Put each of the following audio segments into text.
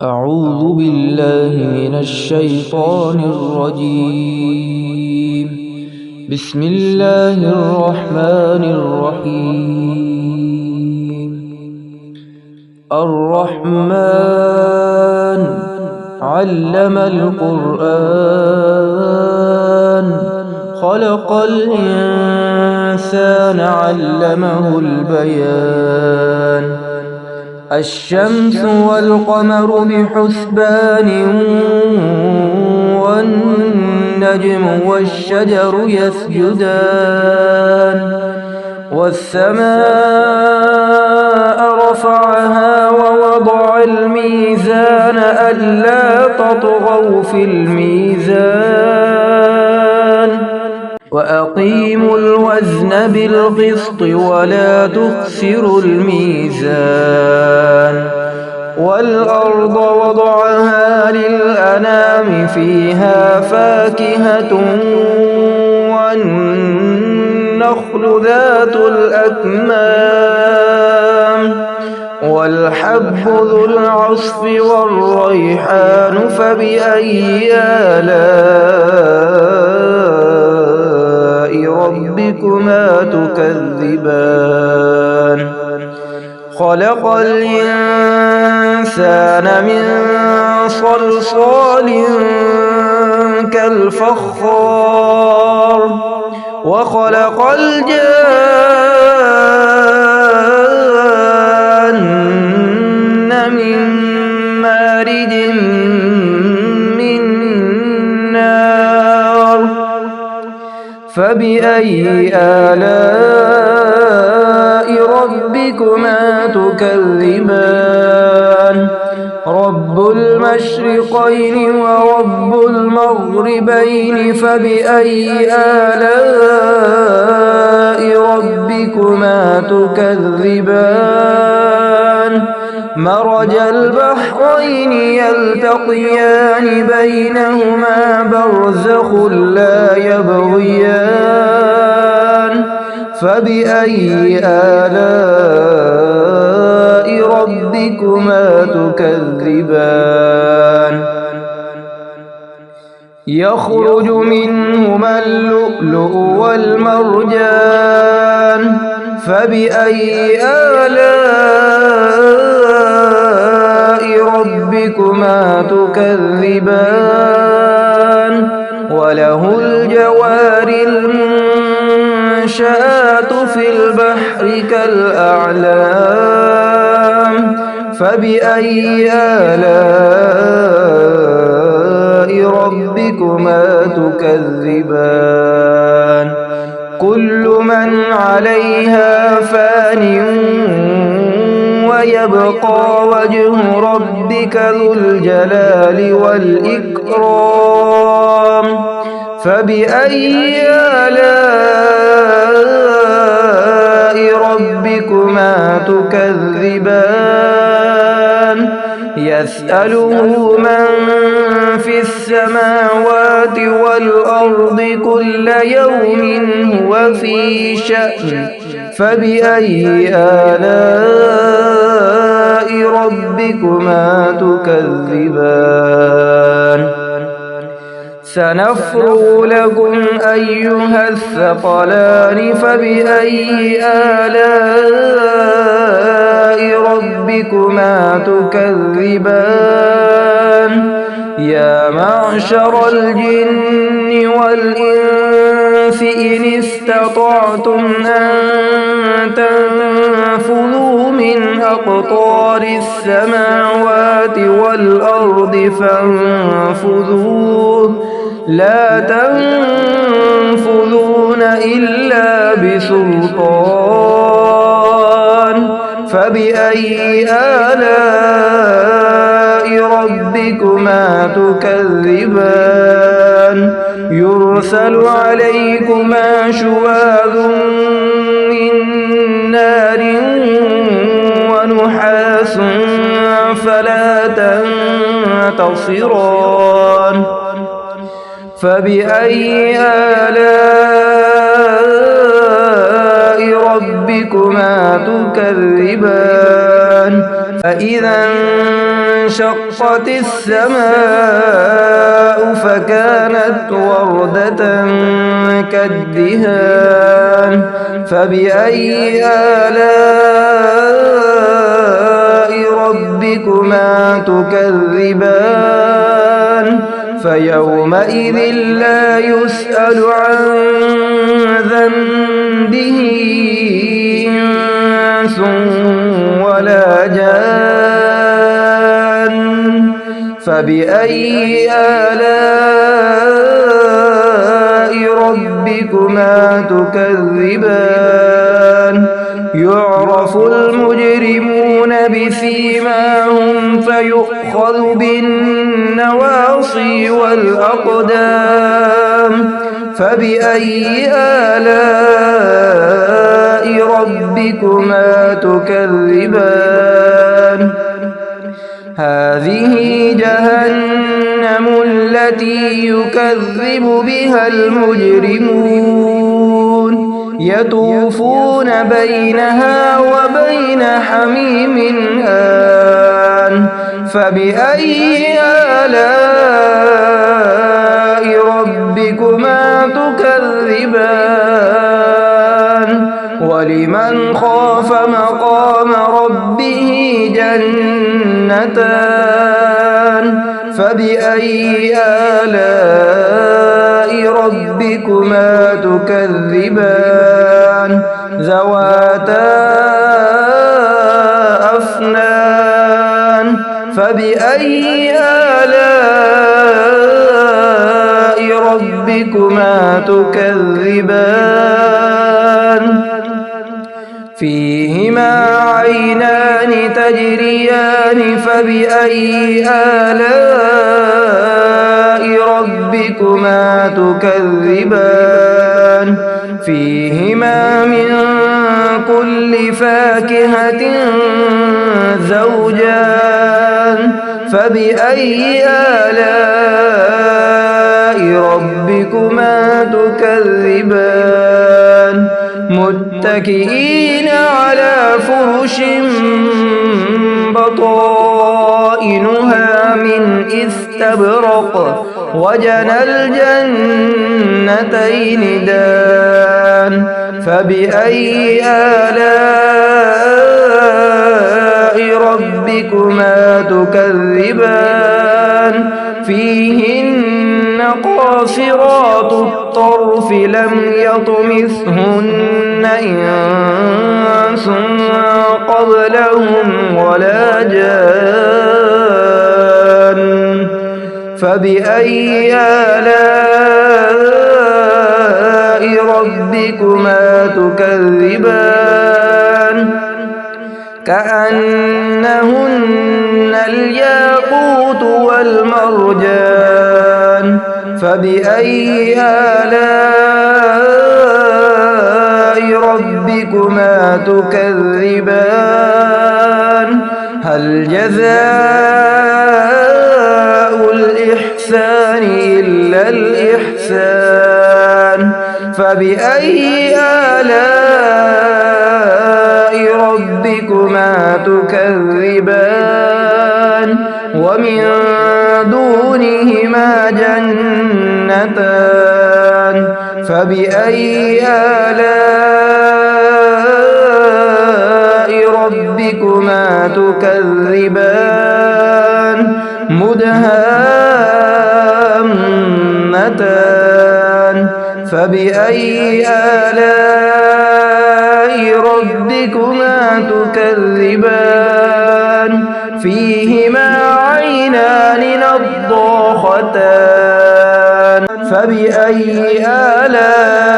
أعوذ بالله من الشيطان الرجيم. بسم الله الرحمن الرحيم. الرحمن علم القرآن خلق الإنسان علمه البيان. الشمس والقمر بحسبان والنجم والشجر يسجدان والسماء رفعها ووضع الميزان ألا تطغوا في الميزان وأقيموا الوزن بالقسط ولا تخسروا الميزان والأرض وضعها للأنام فيها فاكهة والنخل ذات الأكمام والحب ذو العصف والريحان فبأي آلاء ربكما تكذبان خلق الإنسان من صلصال كالفخار وخلق الجان من مارج من نار فبأي آلاء ربكما تكذبان رب المشرقين ورب المغربين فبأي آلاء ربكما تكذبان مرج البحرين يلتقيان بينهما برزخ لا يبغيان فبأي آلاء ربكما تكذبان يخرج منهما اللؤلؤ والمرجان فبأي آلاء ربكما تكذبان وله الجوار المنشآت في البحر كالأعلام فبأي آلاء ربكما تكذبان كل من عليها فان ويبقى وجه ربك ذو الجلال والإكرام فبأي آلاء ربكما تكذبان يسأله من في السماوات والأرض كل يوم هو في شأن فبأي آلاء ربكما تكذبان سنفرغ لكم أيها الثقلان فبأي آلاء ربكما تكذبان يا معشر الجن والإنس إن استطعتم أن تنفذوا من أقطار السماوات والأرض فانفذوا لا تنفذون إلا بسلطان فبأي آلاء ربكما تكذبان يرسل عليكما شواظ من نار ونحاس فلا تنتصران فبأي آلاء ربكما تكذبان فإذا وانشقت السماء فكانت وردة كالدهان فبأي آلاء ربكما تكذبان فيومئذ لا يسأل عن ذنبه إنس ولا جان فبأي آلاء ربكما تكذبان يعرف المجرمون بسيماهم فيؤخذ بالنواصي والأقدام فبأي آلاء ربكما تكذبان هذه جهنم التي يكذب بها المجرمون يطوفون بينها وبين حميم آن فبأي آلاء ربكما تكذبان ولمن خاف مقام ربه جنتان فبأي آلاء ربكما تكذبان ذواتا أفنان فبأي آلاء ربكما تكذبان فيهما عينان تجريان فبأي آلاء ربكما تكذبان فيهما من كل فاكهة زوجان فبأي آلاء ربكما تكذبان متكئين على فرش بطائنها من استبرق وجنى الجنتين دان فبأي آلاء ربكما تكذبان فيهن قاصرات الطرف لم يطمثهن إنس قبلهم ولا جان فبأي آلاء ربكما تكذبان كأنهن الياقوت والمرجان فبأي آلاء ربكما تكذبان هل جزاء الإحسان إلا الإحسان فبأي آلاء ربكما تكذبان ومن دونهما جنتان فبأي آلاء ربكما تكذبان مدهامتان فبأي آلاء ربكما تكذبان فيهما عينان نضاختان فبأي آلاء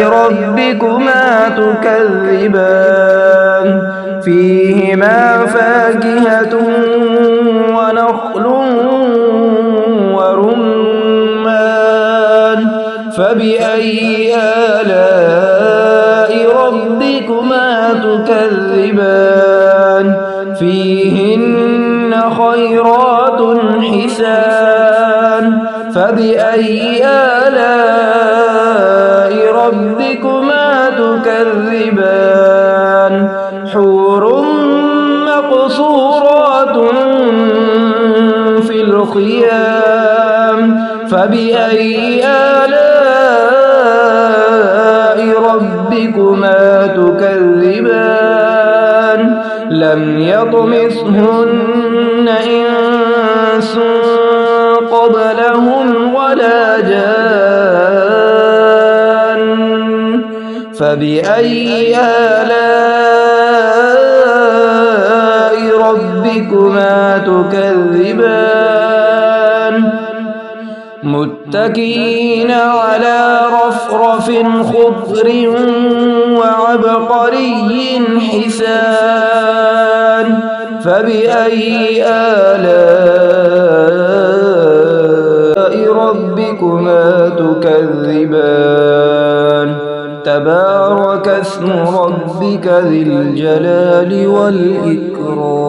ربكما تكذبان فيهما فاكهة ونخل ورمان فبأي آلاء ربكما تكذبان فيهن خيرات حسان فبأي آلاء ربكما تكذبان حور مقصورات الخيام فبأي آلاء ربكما تكذبان لم يطمثهن إنس قبلهم ولا جان فبأي آلاء ربكما تكذبان متكئين على رفرف خضر وعبقري حسان فبأي آلاء ربكما تكذبان تبارك اسم ربك ذي الجلال والإكرام